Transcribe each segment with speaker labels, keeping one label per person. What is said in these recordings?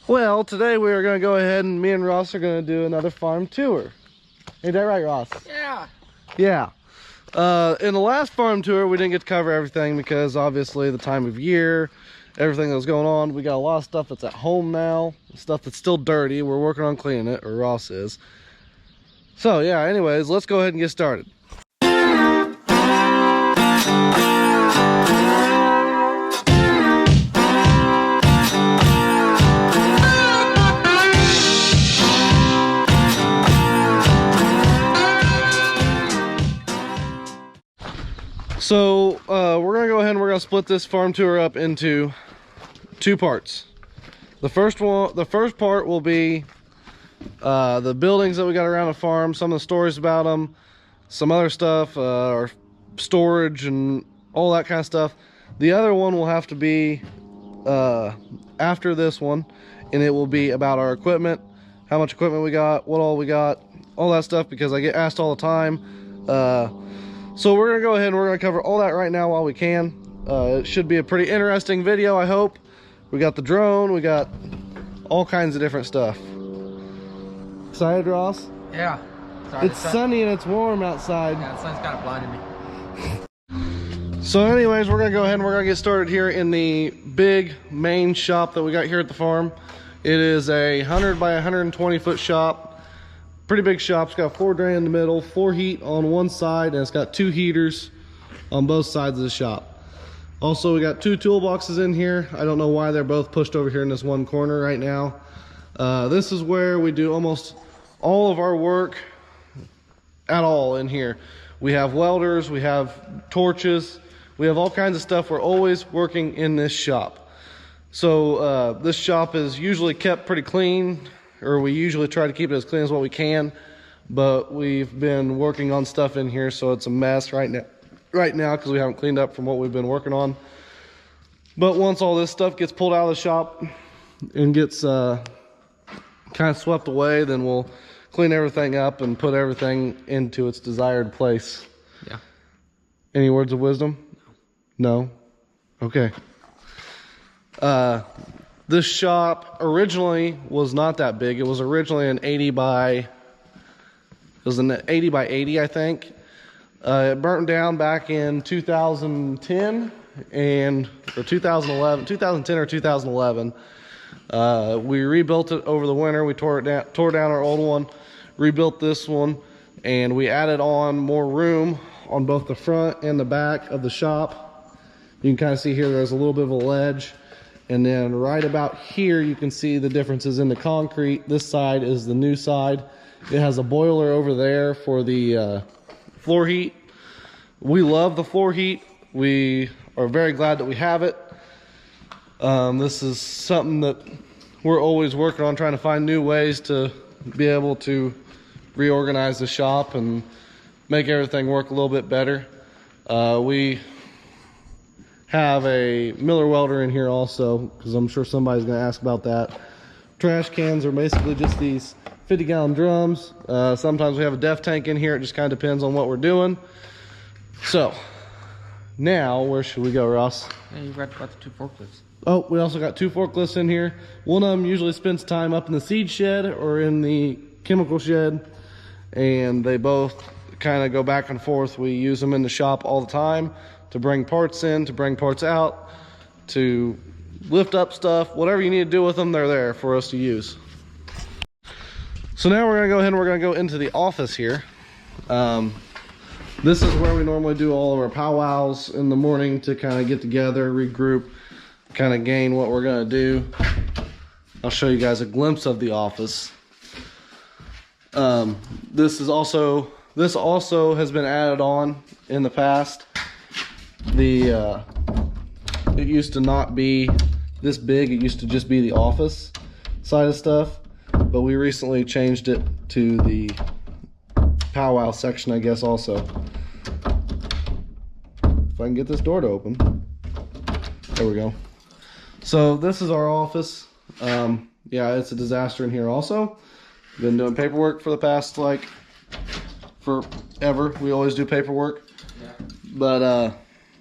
Speaker 1: Well, today we are going to go ahead and me and Ross are going to do another farm tour. Ain't that right, Ross?
Speaker 2: Yeah.
Speaker 1: Yeah. In the last farm tour, we didn't get to cover everything because obviously the time of year, everything that was going on. We got a lot of stuff that's at home now, stuff that's still dirty. We're working on cleaning it, or Ross is. So yeah, anyways, let's go ahead and get started. So we're gonna go ahead and we're gonna split this farm tour up into two parts. The first part will be the buildings that we got around the farm, some of the stories about them, some other stuff, our storage and all that kind of stuff. The other one will have to be after this one, and it will be about our equipment, how much equipment we got, what all we got, all that stuff, because I get asked all the time. So we're gonna go ahead and we're gonna cover all that right now while we can. It should be a pretty interesting video, I hope. We got the drone, we got all kinds of different stuff. Excited, Ross?
Speaker 2: Yeah. Sorry,
Speaker 1: it's sunny and it's warm outside.
Speaker 2: Yeah, the sun's kind of blinding me.
Speaker 1: So anyways, we're gonna go ahead and we're gonna get started here in the big main shop that we got here at the farm. It is a 100 by 120 foot shop. Pretty big shop. It's got 4 drain in the middle, 4 heat on one side, and it's got 2 heaters on both sides of the shop. Also, we got 2 toolboxes in here. I don't know why they're both pushed over here in this one corner right now. This is where we do almost all of our work at all in here. We have welders, we have torches, we have all kinds of stuff. We're always working in this shop. So this shop is usually kept pretty clean, or we usually try to keep it as clean as what we can, but we've been working on stuff in here, so it's a mess right now because we haven't cleaned up from what we've been working on. But once all this stuff gets pulled out of the shop and gets kind of swept away, then we'll clean everything up and put everything into its desired place.
Speaker 2: Yeah.
Speaker 1: Any words of wisdom? No? Okay. This shop originally was not that big. It was originally an 80 by 80, I think. It burnt down back in 2010 or 2010 or 2011. We rebuilt it over the winter. We tore down our old one, rebuilt this one, and we added on more room on both the front and the back of the shop. You can kind of see here there's a little bit of a ledge. And then right about here, you can see the differences in the concrete. This side is the new side. It has a boiler over there for the floor heat. We love the floor heat. We are very glad that we have it. This is something that we're always working on, trying to find new ways to be able to reorganize the shop and make everything work a little bit better. We have a Miller welder in here also, because I'm sure somebody's going to ask about that. Trash cans are basically just these 50-gallon drums. Sometimes we have a def tank in here. It just kind of depends on what we're doing. So now where should we go, Ross?
Speaker 2: Yeah, you read about the 2 forklifts.
Speaker 1: Oh, we also got 2 forklifts in here. One of them usually spends time up in the seed shed or in the chemical shed, and they both kind of go back and forth. We use them in the shop all the time to bring parts in, to bring parts out, to lift up stuff. Whatever you need to do with them, they're there for us to use. So now we're gonna go ahead and we're gonna go into the office here. This is where we normally do all of our powwows in the morning to kind of get together, regroup, kind of gain what we're gonna do. I'll show you guys a glimpse of the office. This also has been added on in the past. It used to not be this big. It used to just be the office side of stuff, but we recently changed it to the powwow section, I guess. Also, if I can get this door to open, there we go. So this is our office. Yeah, it's a disaster in here also. Been doing paperwork for the past like forever. We always do paperwork. Yeah. But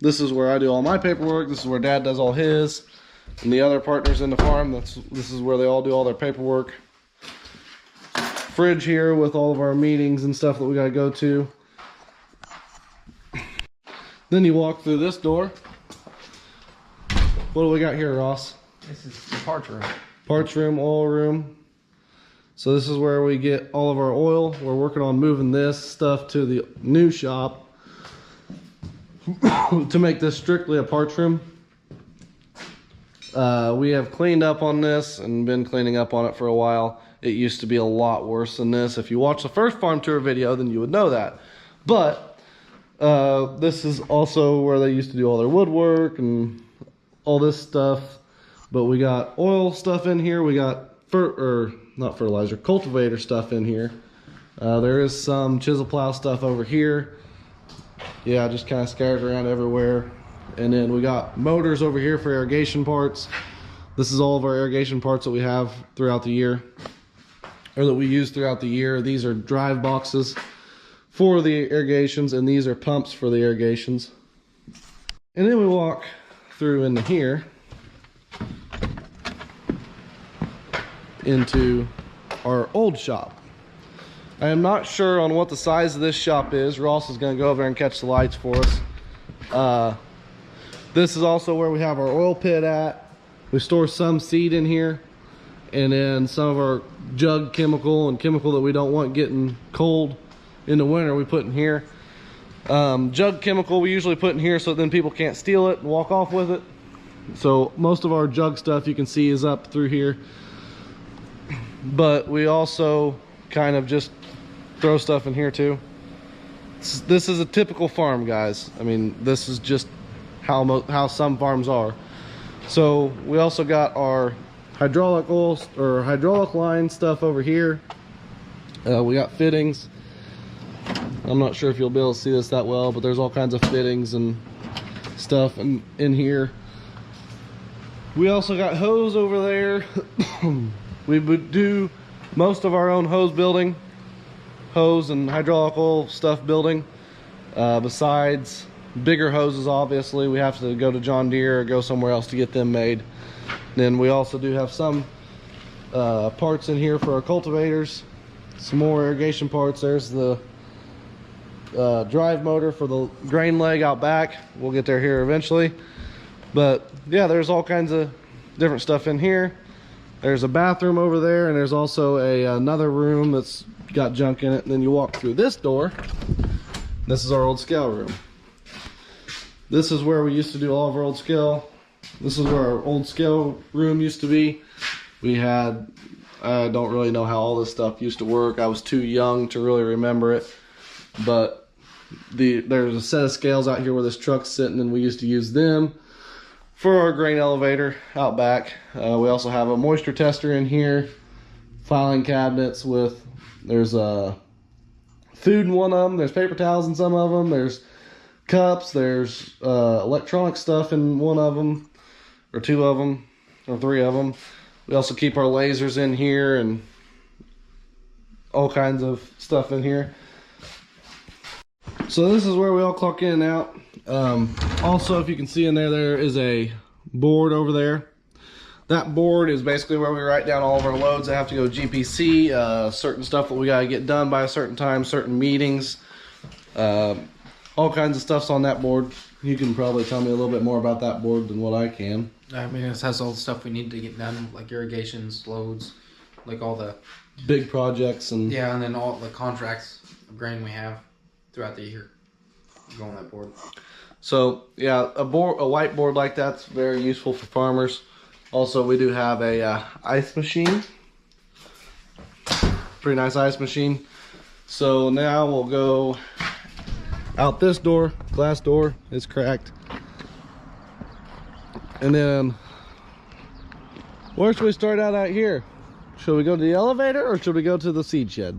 Speaker 1: this is where I do all my paperwork. This is where Dad does all his. and the other partners in the farm. This is where they all do all their paperwork. Fridge here with all of our meetings and stuff that we got to go to. Then you walk through this door. What do we got here, Ross?
Speaker 2: This is the parts room.
Speaker 1: Parts room, oil room. So this is where we get all of our oil. We're working on moving this stuff to the new shop to make this strictly a parts room. We have cleaned up on this and been cleaning up on it for a while. It used to be a lot worse than this. If you watch the first farm tour video, then you would know that. But this is also where they used to do all their woodwork and all this stuff. But we got oil stuff in here. We got not fertilizer, cultivator stuff in here. There is some chisel plow stuff over here. Yeah, just kind of scattered around everywhere. And then we got motors over here for irrigation parts. This is all of our irrigation parts that we have throughout the year, or that we use throughout the year. These are drive boxes for the irrigations, and these are pumps for the irrigations. And then we walk through into here into our old shop. I am not sure on what the size of this shop is. Ross is going to go over there and catch the lights for us. This is also where we have our oil pit at. We store some seed in here, and then some of our jug chemical and chemical that we don't want getting cold in the winter we put in here. Jug chemical we usually put in here so then people can't steal it and walk off with it. So most of our jug stuff you can see is up through here. But we also kind of just throw stuff in here too. This is a typical farm, guys. I mean, this is just how some farms are. So we also got our hydraulic oil or hydraulic line stuff over here. We got fittings. I'm not sure if you'll be able to see this that well, but there's all kinds of fittings and stuff in here. We also got hose over there. We would do most of our own hose building, hose and hydraulic oil stuff building. Besides bigger hoses, obviously, we have to go to John Deere or go somewhere else to get them made. Then we also do have some parts in here for our cultivators. Some more irrigation parts. There's the drive motor for the grain leg out back. We'll get there here eventually. But yeah, there's all kinds of different stuff in here. There's a bathroom over there, and there's also another room that's got junk in it. And then you walk through this door. This is our old scale room. This is where we used to do all of our old scale. This is where our old scale room used to be. We had, I don't really know how all this stuff used to work. I was too young to really remember it. But there's a set of scales out here where this truck's sitting, and we used to use them for our grain elevator out back. We also have a moisture tester in here, filing cabinets with, there's food in one of them, there's paper towels in some of them, there's cups, there's electronic stuff in one of them, or two of them, or three of them. We also keep our lasers in here and all kinds of stuff in here. So this is where we all clock in and out. Also, if you can see in there, there is a board over there. That board is basically where we write down all of our loads that have to go GPC, certain stuff that we gotta get done by a certain time, certain meetings, all kinds of stuff's on that board. You can probably tell me a little bit more about that board than what I can.
Speaker 2: I mean, it has all the stuff we need to get done, like irrigations, loads, like all the
Speaker 1: big projects and
Speaker 2: yeah, and then all the contracts of grain we have throughout the year go on that board.
Speaker 1: So yeah, a whiteboard like that's very useful for farmers. Also, we do have a ice machine, pretty nice ice machine. So now we'll go out this door, glass door is cracked. And then, where should we start out here? Should we go to the elevator or should we go to the seed shed?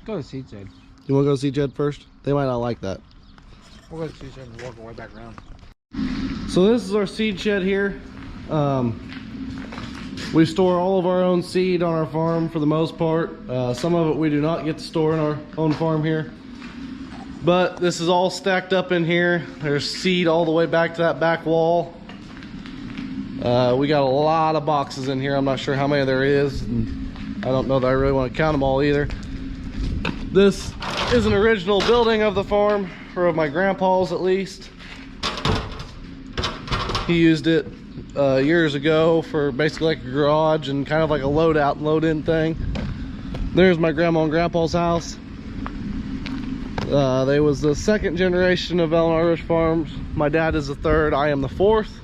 Speaker 2: Go to the seed shed.
Speaker 1: You want to go to the seed shed first? They might not like that.
Speaker 2: We'll go to the seed shed and work our way back around.
Speaker 1: So this is our seed shed here. We store all of our own seed on our farm for the most part. Some of it we do not get to store in our own farm here. But this is all stacked up in here. There's seed all the way back to that back wall. We got a lot of boxes in here. I'm not sure how many there is, and I don't know that I really want to count them all either. This is an original building of the farm, or of my grandpa's at least. He used it years ago for basically like a garage and kind of like a load out and load in thing. There's my grandma and grandpa's house. They was the second generation of Illinois Rush Farms. My dad is the third, I am the fourth.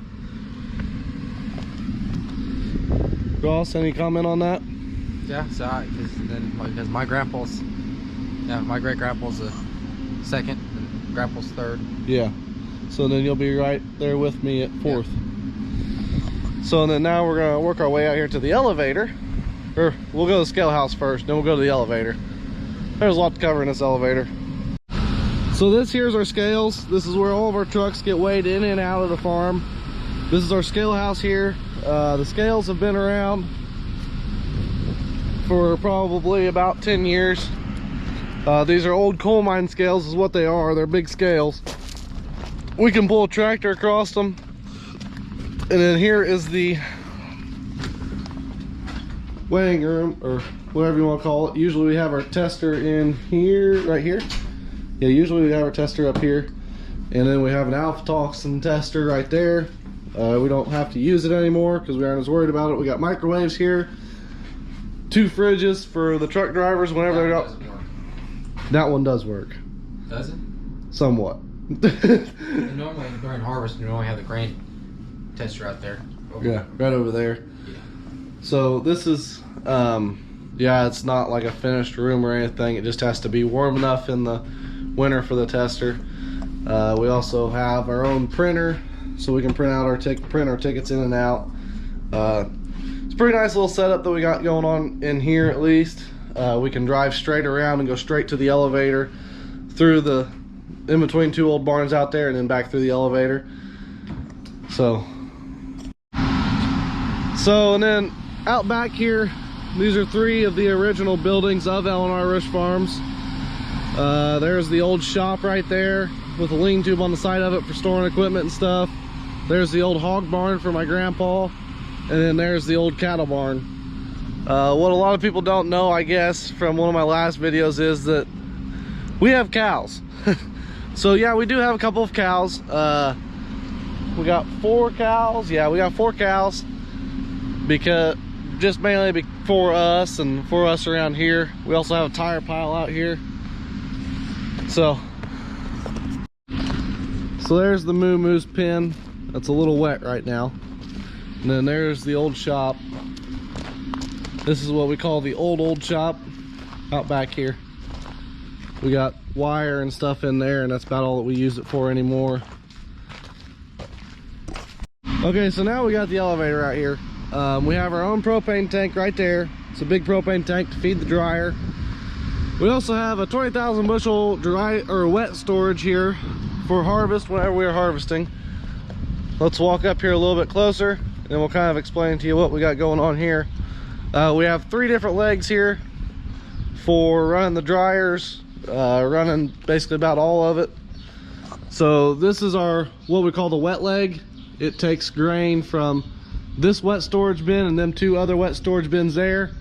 Speaker 1: Ross, any comment on that?
Speaker 2: Yeah, so because my grandpa's, yeah, my great grandpa's the second, and grandpa's third.
Speaker 1: Yeah. So then you'll be right there with me at fourth. Yeah. So then now we're gonna work our way out here to the elevator. Or we'll go to the scale house first, then we'll go to the elevator. There's a lot to cover in this elevator. So this here's our scales. This is where all of our trucks get weighed in and out of the farm. This is our scale house here. The scales have been around for probably about 10 years. These are old coal mine scales is what they are. They're big scales. We can pull a tractor across them. And then here is the weighing room, or whatever you want to call it. Usually we have our tester in here, right here. Yeah, usually we have our tester up here. And then we have an aflatoxin tester right there. We don't have to use it anymore because we aren't as worried about it. We got microwaves here. 2 fridges for the truck drivers whenever they're out. That one does work.
Speaker 2: Does it?
Speaker 1: Somewhat.
Speaker 2: And normally during harvest, we normally have the grain tester out there.
Speaker 1: Yeah, right over there.
Speaker 2: Yeah.
Speaker 1: So this is, yeah, it's not like a finished room or anything. It just has to be warm enough in the winter for the tester. We also have our own printer, so we can print our tickets in and out. It's a pretty nice little setup that we got going on in here at least. We can drive straight around and go straight to the elevator through the in between 2 old barns out there and then back through the elevator. So and then out back here, these are 3 of the original buildings of Illinois Rush Farms. There's the old shop right there with a lean tube on the side of it for storing equipment and stuff. There's the old hog barn for my grandpa, and then there's the old cattle barn. What a lot of people don't know, I guess, from one of my last videos is that we have cows. So yeah, we do have a couple of cows. We got 4 cows. Yeah, we got 4 cows, because just mainly for us and for us around here. We also have a tire pile out here. So there's the moo moo's pen. That's a little wet right now. And then there's the old shop. This is what we call the old shop out back here. We got wire and stuff in there, and that's about all that we use it for anymore. Okay, so now we got the elevator out here. We have our own propane tank right there. It's a big propane tank to feed the dryer. We also have a 20,000 bushel dry or wet storage here for harvest whenever we are harvesting. Let's walk up here a little bit closer, and then we'll kind of explain to you what we got going on here. We have 3 different legs here for running the dryers, running basically about all of it. So this is our what we call the wet leg. It takes grain from this wet storage bin and them 2 other wet storage bins there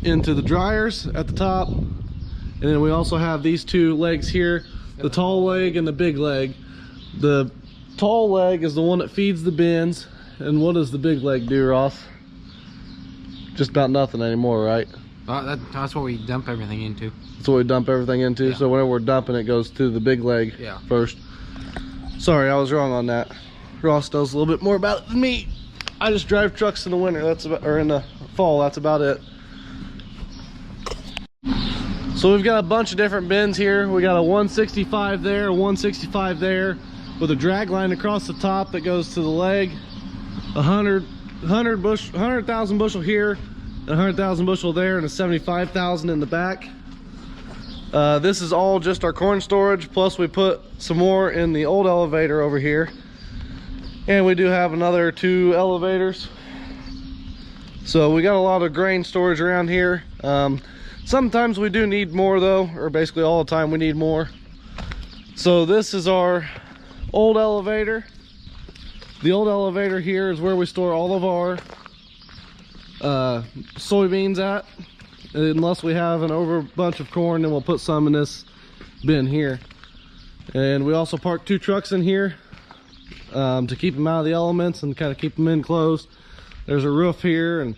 Speaker 1: into the dryers at the top. And then we also have these 2 legs here, the tall leg and the big leg. The tall leg is the one that feeds the bins. And what does the big leg do, Ross? Just about nothing anymore, right?
Speaker 2: That's what we dump everything into.
Speaker 1: That's what we dump everything into. Yeah. So whenever we're dumping, it goes to the big leg first. Sorry, I was wrong on that. Ross knows a little bit more about it than me. I just drive trucks in the winter, that's about, or in the fall, that's about it. So we've got a bunch of different bins here. We got a 165 there, a 165 there, with a drag line across the top that goes to the leg. 100,000 bushel here, 100,000 bushel there, and a 75,000 in the back. This is all just our corn storage, plus we put some more in the old elevator over here. And we do have another 2 elevators. So we got a lot of grain storage around here. Sometimes we do need more though, or basically all the time we need more. So this is our old elevator. The old elevator here is where we store all of our soybeans at. Unless we have an over bunch of corn, then we'll put some in this bin here. And we also park 2 trucks in here to keep them out of the elements and kind of keep them enclosed. There's a roof here, and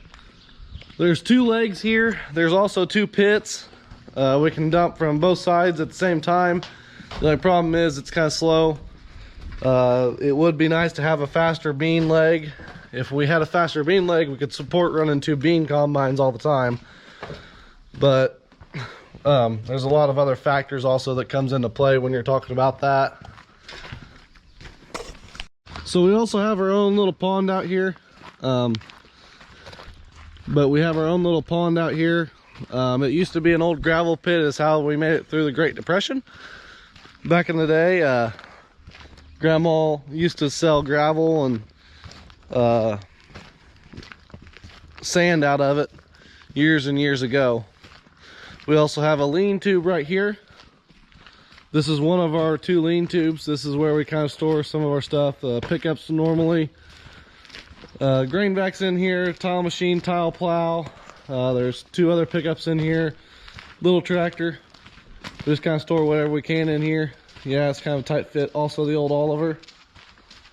Speaker 1: there's 2 legs here. There's also 2 pits. We can dump from both sides at the same time. The only problem is it's kind of slow. It would be nice to have a faster bean leg. If we had a faster bean leg, we could support running 2 bean combines all the time. But there's a lot of other factors also that comes into play when you're talking about that. So we also have our own little pond out here. But we have our own little pond out here. It used to be an old gravel pit, is how we made it through the Great Depression. Back in the day, Grandma used to sell gravel and sand out of it years and years ago. We also have a lean tube right here. This is one of our 2 lean tubes. This is where we kind of store some of our stuff. Pickups normally. Grain vacs in here, tile machine, tile plow. There's 2 other pickups in here. Little tractor. We just kind of store whatever we can in here. Yeah, it's kind of a tight fit. Also the old Oliver.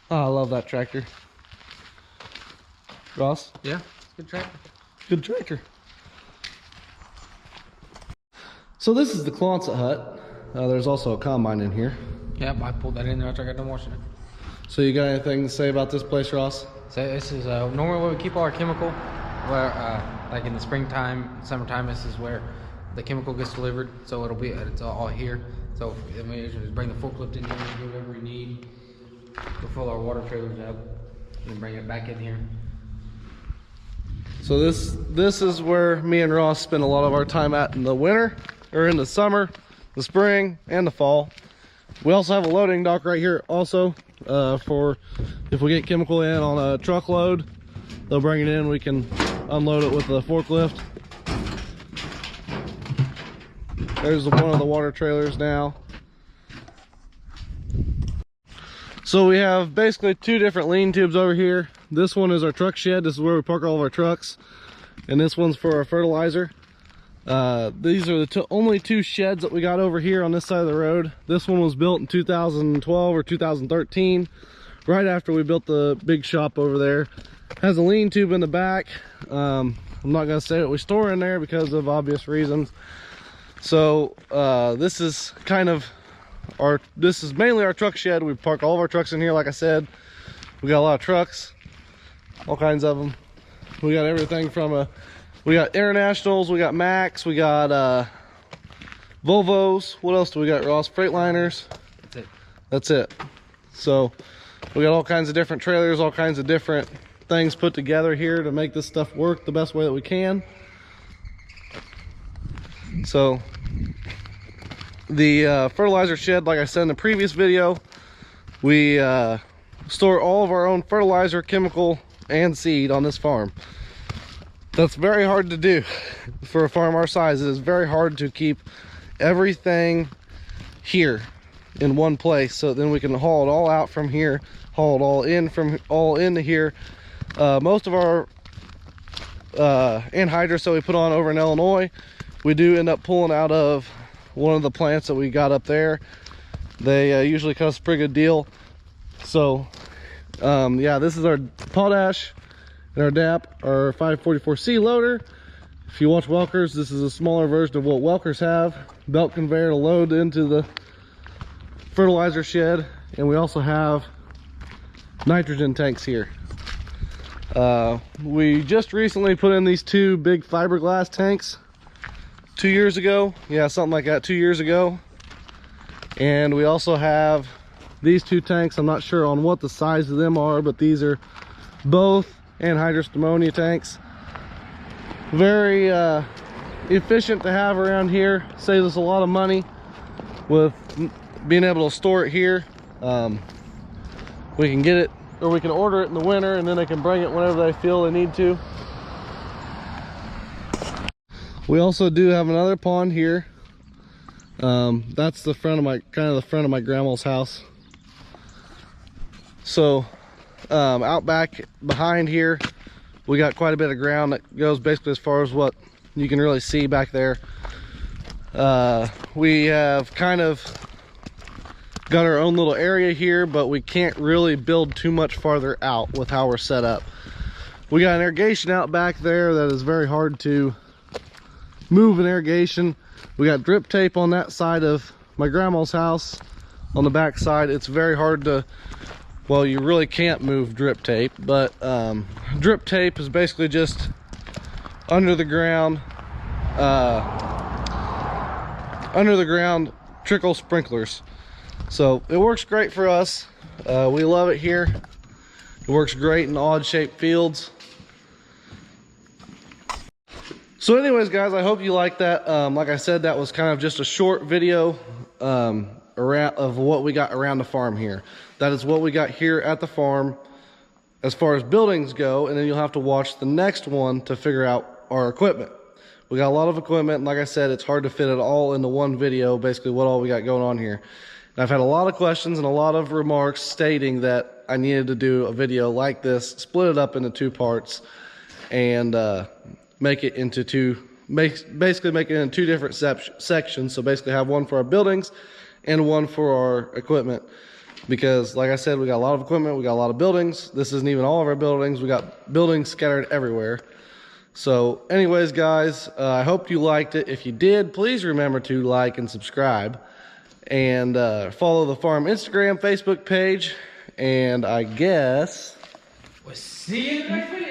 Speaker 1: Oh, I love that tractor. Ross?
Speaker 2: Yeah, it's a good tractor.
Speaker 1: Good tractor. So this is the Quonset hut. There's also a combine in here.
Speaker 2: Yeah, I pulled that in there after I got done washing it.
Speaker 1: So you got anything to say about this place, Ross?
Speaker 2: So this is normally where we keep all our chemical. Where like in the springtime, summertime, this is where the chemical gets delivered. So it's all here. So I mean, just bring the forklift in here, do whatever we need. We'll fill our water trailers up and bring it back in here.
Speaker 1: So this is where me and Ross spend a lot of our time at in the winter, or in the summer, the spring, and the fall. We also have a loading dock right here also for if we get chemical in on a truckload, they'll bring it in, we can unload it with the forklift. There's one of the water trailers now. So we have basically 2 different lean tubes over here. This one is our truck shed. This is where we park all of our trucks. And this one's for our fertilizer. These are the only 2 sheds that we got over here on this side of the road. This one was built in 2012 or 2013, right after we built the big shop over there. Has a lean tube in the back. I'm not gonna say what we store in there because of obvious reasons. So this is mainly our truck shed. We park all of our trucks in here. Like I said, we got a lot of trucks, all kinds of them. We got everything from we got Internationals, we got Max, we got Volvos. What else do we got, Ross? Freightliners.
Speaker 2: That's it.
Speaker 1: That's it. So we got all kinds of different trailers, all kinds of different things put together here to make this stuff work the best way that we can. So the fertilizer shed, like I said in the previous video, we store all of our own fertilizer, chemical, and seed on this farm. That's very hard to do for a farm our size. It is very hard to keep everything here in one place, so then we can haul it all out from here, haul it all into here. Most of our anhydrous that we put on over in Illinois, we do end up pulling out of one of the plants that we got up there. They usually cut us a pretty good deal. So yeah, this is our potash and our DAP, our 544C loader. If you watch Welkers, this is a smaller version of what Welkers have. Belt conveyor to load into the fertilizer shed. And we also have nitrogen tanks here. We just recently put in these 2 big fiberglass tanks 2 years ago. Yeah, something like that, 2 years ago. And we also have these 2 tanks. I'm not sure on what the size of them are, but these are both anhydrous ammonia tanks. Very efficient to have around here. Saves us a lot of money with being able to store it here. We can get it, or we can order it in the winter, and then they can bring it whenever they feel they need to. We also do have another pond here. That's the front of my, kind of the front of my grandma's house. So Out back behind here, we got quite a bit of ground that goes basically as far as what you can really see back there. We have kind of got our own little area here, but we can't really build too much farther out with how we're set up. We got an irrigation out back there that is very hard to move an irrigation. We got drip tape on that side of my grandma's house. On the back side, it's very hard to, well, you really can't move drip tape, but drip tape is basically just under the ground trickle sprinklers. So it works great for us. We love it here. It works great in odd shaped fields. So anyways, guys, I hope you like that. Like I said, that was kind of just a short video of what we got around the farm here. That is what we got here at the farm as far as buildings go, and then you'll have to watch the next one to figure out our equipment. We got a lot of equipment, and like I said, it's hard to fit it all into one video, basically what all we got going on here. And I've had a lot of questions and a lot of remarks stating that I needed to do a video like this, split it up into 2 parts, and make it into two different sections. So basically have one for our buildings and one for our equipment, because like I said, we got a lot of equipment, we got a lot of buildings. This isn't even all of our buildings. We got buildings scattered everywhere. So anyways, guys, I hope you liked it. If you did, please remember to like and subscribe, and follow the farm Instagram, Facebook page, and I guess
Speaker 2: we'll see you in the next video.